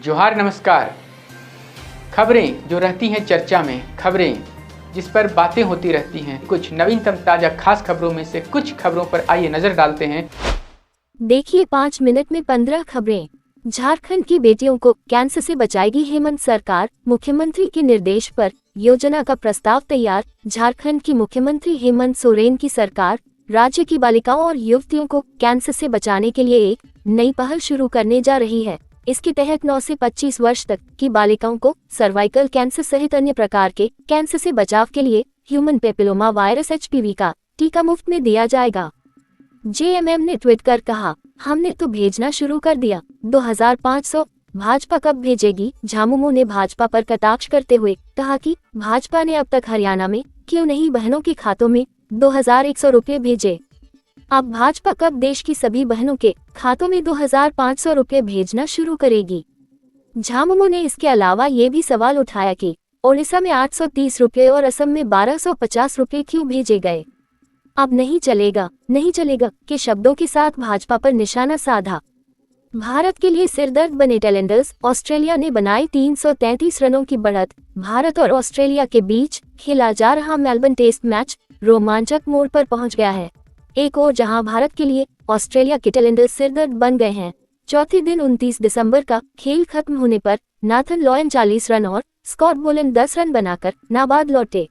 जोहार नमस्कार। खबरें जो रहती हैं चर्चा में, खबरें जिस पर बातें होती रहती हैं, कुछ नवीनतम ताजा खास खबरों में से कुछ खबरों पर आइए नजर डालते हैं। देखिए 5 मिनट में 15 खबरें। झारखंड की बेटियों को कैंसर से बचाएगी हेमंत सरकार, मुख्यमंत्री के निर्देश पर योजना का प्रस्ताव तैयार। झारखंड की मुख्यमंत्री हेमंत सोरेन की सरकार राज्य की बालिकाओं और युवतियों को कैंसर से बचाने के लिए एक नई पहल शुरू करने जा रही है। इसके तहत 9 से 25 वर्ष तक की बालिकाओं को सर्वाइकल कैंसर सहित अन्य प्रकार के कैंसर से बचाव के लिए ह्यूमन पेपिलोमा वायरस HPV का टीका मुफ्त में दिया जाएगा। JMM ने ट्वीट कर कहा, हमने तो भेजना शुरू कर दिया, 2500 भाजपा कब भेजेगी। झामुमो ने भाजपा पर कटाक्ष करते हुए कहा कि भाजपा ने अब तक हरियाणा में क्यों नहीं बहनों के खातों में 2100 रुपये भेजे। अब भाजपा कब देश की सभी बहनों के खातों में 2500 रुपये भेजना शुरू करेगी। झामुमो ने इसके अलावा ये भी सवाल उठाया कि ओडिशा में 830 रुपये और असम में 1250 रुपये क्यों भेजे गए। अब नहीं चलेगा के शब्दों के साथ भाजपा पर निशाना साधा। भारत के लिए सिरदर्द बने टेलेंडर्स, ऑस्ट्रेलिया ने बनाई 333 रनों की बढ़त। भारत और ऑस्ट्रेलिया के बीच खेला जा रहा मेलबर्न टेस्ट मैच रोमांचक मोड़ पर पहुंच गया है। एक और जहां भारत के लिए ऑस्ट्रेलिया के टेलेंडर्स सिरदर्द बन गए हैं। चौथे दिन 29 दिसंबर का खेल खत्म होने पर नाथन लॉयन 40 रन और स्कॉट बोलन 10 रन बनाकर नाबाद लौटे।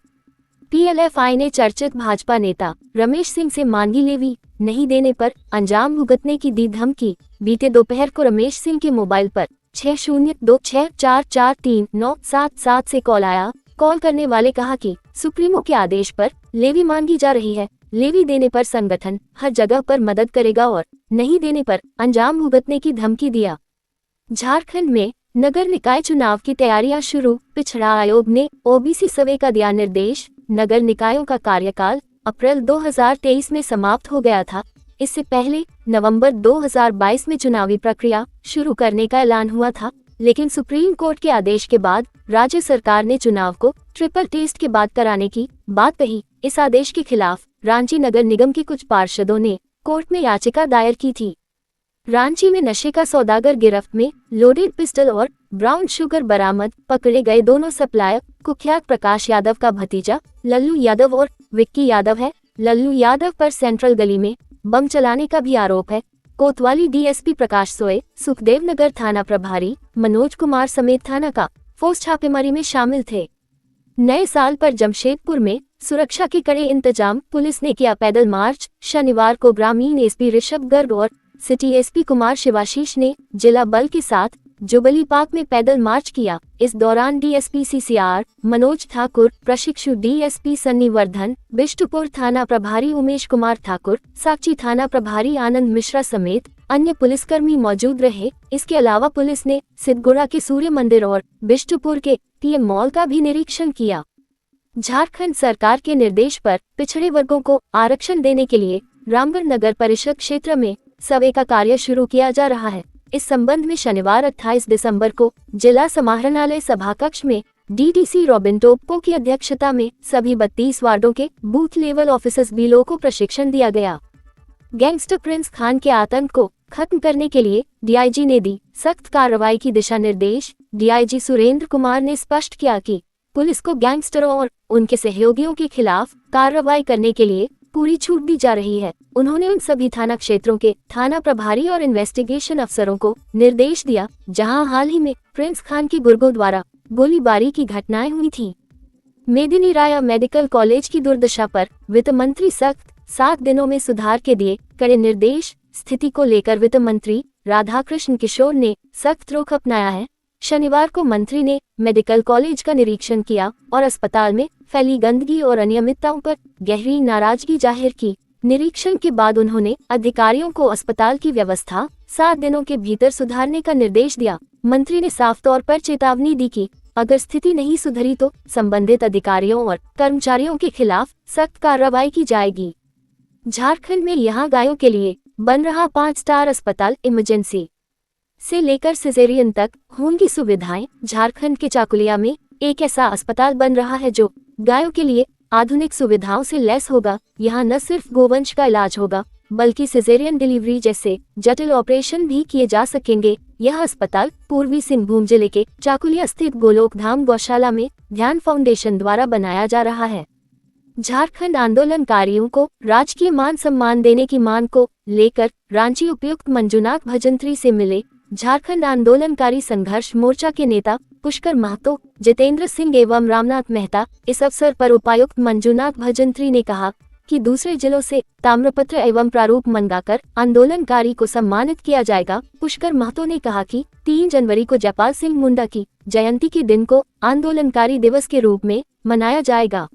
PLFI ने चर्चित भाजपा नेता रमेश सिंह से मांगी लेवी नहीं देने पर अंजाम भुगतने की दी धमकी। बीते दोपहर को रमेश सिंह के मोबाइल पर 6026443977 से कॉल आया। कॉल करने वाले कहा कि सुप्रीमो के आदेश पर लेवी मांगी जा रही है। लेवी देने पर संगठन हर जगह पर मदद करेगा और नहीं देने पर अंजाम भुगतने की धमकी दिया। झारखंड में नगर निकाय चुनाव की तैयारियां शुरू। पिछड़ा आयोग ने OBC सर्वे का दिया निर्देश। नगर निकायों का कार्यकाल अप्रैल 2023 में समाप्त हो गया था। इससे पहले नवंबर 2022 में चुनावी प्रक्रिया शुरू करने का ऐलान हुआ था, लेकिन सुप्रीम कोर्ट के आदेश के बाद राज्य सरकार ने चुनाव को ट्रिपल टेस्ट के बाद कराने की बात कही। इस आदेश के खिलाफ रांची नगर निगम के कुछ पार्षदों ने कोर्ट में याचिका दायर की थी। रांची में नशे का सौदागर गिरफ्त में, लोडेड पिस्टल और ब्राउन शुगर बरामद। पकड़े गए दोनों सप्लायर कुख्यात प्रकाश यादव का भतीजा लल्लू यादव और विक्की यादव है। लल्लू यादव पर सेंट्रल गली में बम चलाने का भी आरोप है। कोतवाली DSP प्रकाश सोए, सुखदेव नगर थाना प्रभारी मनोज कुमार समेत थाना का फोर्स छापेमारी में शामिल थे। नए साल पर जमशेदपुर में सुरक्षा के कड़े इंतजाम। पुलिस ने किया पैदल मार्च। शनिवार को ग्रामीण SP ऋषभ गर्ग और सिटी SP कुमार शिवाशीष ने जिला बल के साथ जुबली पार्क में पैदल मार्च किया। इस दौरान DSP CCR मनोज ठाकुर, प्रशिक्षु DSP सन्नी वर्धन, बिष्टुपुर थाना प्रभारी उमेश कुमार ठाकुर, साक्षी थाना प्रभारी आनंद मिश्रा समेत अन्य पुलिसकर्मी मौजूद रहे। इसके अलावा पुलिस ने सिद्धगुड़ा के सूर्य मंदिर और बिष्टुपुर के PM मॉल का भी निरीक्षण किया। झारखंड सरकार के निर्देश पर पिछड़े वर्गों को आरक्षण देने के लिए रामगढ़ नगर परिषद क्षेत्र में सर्वे का कार्य शुरू किया जा रहा है। इस संबंध में शनिवार 28 दिसंबर को जिला समाहरणालय सभाकक्ष में DDC रॉबिन टोप्पो की अध्यक्षता में सभी 32 वार्डों के बूथ लेवल ऑफिसर्स BLO को प्रशिक्षण दिया गया। गैंगस्टर प्रिंस खान के आतंक को खत्म करने के लिए DIG ने दी सख्त कार्रवाई की दिशा निर्देश। DIG सुरेंद्र कुमार ने स्पष्ट किया कि पुलिस को गैंगस्टरों और उनके सहयोगियों के खिलाफ कार्रवाई करने के लिए पूरी छूट दी जा रही है। उन्होंने उन सभी थाना क्षेत्रों के थाना प्रभारी और इन्वेस्टिगेशन अफसरों को निर्देश दिया जहां हाल ही में प्रिंस खान के गुर्गों द्वारा गोलीबारी की घटनाएं हुई थीं। मेदिनी राया मेडिकल कॉलेज की दुर्दशा पर वित्त मंत्री सख्त, 7 दिनों में सुधार के दिए कड़े निर्देश। स्थिति को लेकर वित्त मंत्री राधाकृष्ण किशोर ने सख्त रुख अपनाया है। शनिवार को मंत्री ने मेडिकल कॉलेज का निरीक्षण किया और अस्पताल में फैली गंदगी और अनियमितताओं पर गहरी नाराजगी जाहिर की। निरीक्षण के बाद उन्होंने अधिकारियों को अस्पताल की व्यवस्था 7 दिनों के भीतर सुधारने का निर्देश दिया। मंत्री ने साफ तौर पर चेतावनी दी कि अगर स्थिति नहीं सुधरी तो संबंधित अधिकारियों और कर्मचारियों के खिलाफ सख्त कार्रवाई की जाएगी। झारखंड में यहां गायों के लिए बन रहा 5 स्टार अस्पताल। इमरजेंसी से लेकर सिजेरियन तक खून की सुविधाएं। झारखंड के चाकुलिया में एक ऐसा अस्पताल बन रहा है जो गायों के लिए आधुनिक सुविधाओं से लैस होगा। यहाँ न सिर्फ गोवंश का इलाज होगा बल्कि सिजेरियन डिलीवरी जैसे जटिल ऑपरेशन भी किए जा सकेंगे। यह अस्पताल पूर्वी सिंहभूम जिले के चाकुलिया स्थित गोलोक धाम गौशाला में ध्यान फाउंडेशन द्वारा बनाया जा रहा है। झारखंड आंदोलनकारियों को राजकीय मान सम्मान देने की मांग को लेकर रांची उपायुक्त मंजुनाथ भजंत्री से मिले झारखंड आंदोलनकारी संघर्ष मोर्चा के नेता पुष्कर महतो, जितेंद्र सिंह एवं रामनाथ मेहता। इस अवसर पर उपायुक्त मंजुनाथ भजंत्री ने कहा कि दूसरे जिलों से ताम्रपत्र एवं प्रारूप मंगाकर आंदोलनकारी को सम्मानित किया जाएगा। पुष्कर महतो ने कहा कि 3 जनवरी को जयपाल सिंह मुंडा की जयंती के दिन को आंदोलनकारी दिवस के रूप में मनाया जाएगा।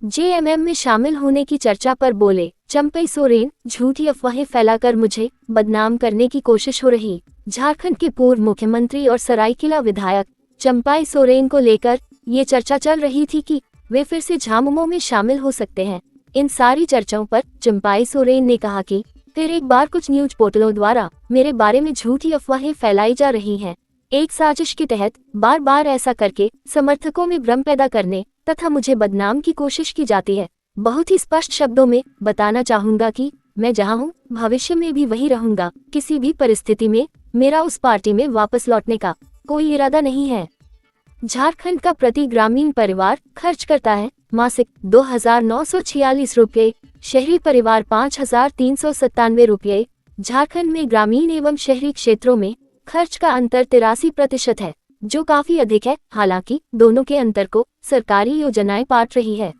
जेएमएम में शामिल होने की चर्चा पर बोले चंपई सोरेन, झूठी अफवाहें फैलाकर मुझे बदनाम करने की कोशिश हो रही। झारखंड के पूर्व मुख्यमंत्री और सरायकेला विधायक चंपई सोरेन को लेकर ये चर्चा चल रही थी कि वे फिर से झामुमो में शामिल हो सकते हैं। इन सारी चर्चाओं पर चंपई सोरेन ने कहा कि फिर एक बार कुछ न्यूज पोर्टलों द्वारा मेरे बारे में झूठी अफवाहें फैलाई जा रही हैं। एक साजिश के तहत बार बार ऐसा करके समर्थकों में भ्रम पैदा करने तथा मुझे बदनाम की कोशिश की जाती है। बहुत ही स्पष्ट शब्दों में बताना चाहूंगा कि मैं जहां हूं भविष्य में भी वही रहूंगा। किसी भी परिस्थिति में मेरा उस पार्टी में वापस लौटने का कोई इरादा नहीं है। झारखंड का प्रति ग्रामीण परिवार खर्च करता है मासिक 2,946 रुपये, शहरी परिवार 5,397 रुपये। झारखंड में ग्रामीण एवं शहरी क्षेत्रों में खर्च का अंतर 83% है, जो काफी अधिक है। हालांकि दोनों के अंतर को सरकारी योजनाएं पाट रही है।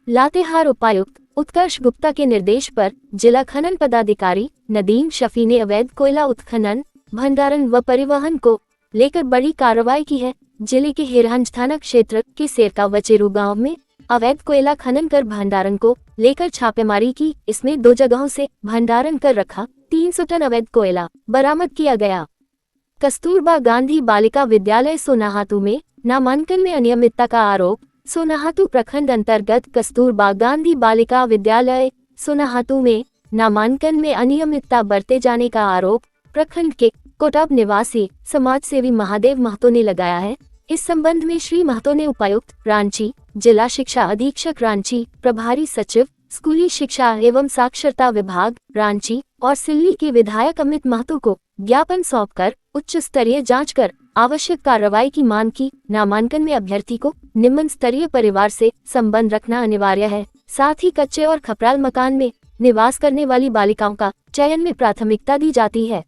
लातेहार उपायुक्त उत्कर्ष गुप्ता के निर्देश पर जिला खनन पदाधिकारी नदीम शफी ने अवैध कोयला उत्खनन, भंडारण व परिवहन को लेकर बड़ी कार्रवाई की है। जिले के हिरहंज थाना क्षेत्र के सेरका व चेरू गाँव में अवैध कोयला खनन कर भंडारण को लेकर छापेमारी की। इसमें 2 जगहों से भंडारण कर रखा 300 टन अवैध कोयला बरामद किया गया। कस्तूरबा गांधी बालिका विद्यालय सोनाहातू में नामांकन में अनियमितता का आरोप। सोनाहातू प्रखंड अंतर्गत कस्तूरबा गांधी बालिका विद्यालय सोनाहातू में नामांकन में अनियमितता बरते जाने का आरोप प्रखंड के कोटाब निवासी समाजसेवी महादेव महतो ने लगाया है। इस संबंध में श्री महतो ने उपायुक्त रांची, जिला शिक्षा अधीक्षक रांची, प्रभारी सचिव स्कूली शिक्षा एवं साक्षरता विभाग रांची और सिल्ली के विधायक अमित महतो को ज्ञापन सौंपकर उच्च स्तरीय जांच कर आवश्यक कार्रवाई की मांग की। नामांकन में अभ्यर्थी को निम्न स्तरीय परिवार से संबंध रखना अनिवार्य है। साथ ही कच्चे और खपराल मकान में निवास करने वाली बालिकाओं का चयन में प्राथमिकता दी जाती है।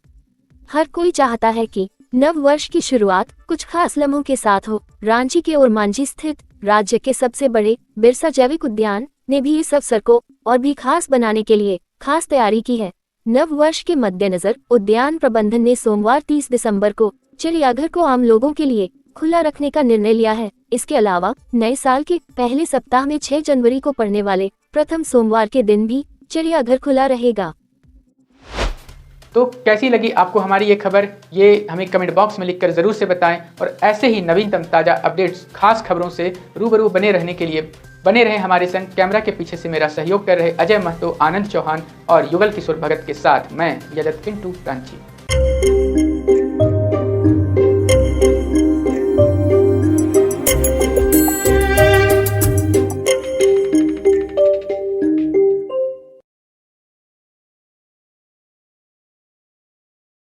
हर कोई चाहता है कि नव वर्ष की शुरुआत कुछ खास लम्हों के साथ हो। रांची के ओरमांझी स्थित राज्य के सबसे बड़े बिरसा जैविक उद्यान ने भी इस अवसर को और भी खास बनाने के लिए खास तैयारी की है। नव वर्ष के मद्देनजर उद्यान प्रबंधन ने सोमवार 30 दिसंबर को चिड़ियाघर को आम लोगों के लिए खुला रखने का निर्णय लिया है। इसके अलावा नए साल के पहले सप्ताह में 6 जनवरी को पड़ने वाले प्रथम सोमवार के दिन भी चिड़ियाघर खुला रहेगा। तो कैसी लगी आपको हमारी ये खबर, ये हमें कमेंट बॉक्स में लिखकर ज़रूर से बताएं। और ऐसे ही नवीनतम ताज़ा अपडेट्स, खास खबरों से रूबरू बने रहने के लिए बने रहें हमारे संग। कैमरा के पीछे से मेरा सहयोग कर रहे अजय महतो, आनंद चौहान और युगल किशोर भगत के साथ मैं यजत पिंटू रांची।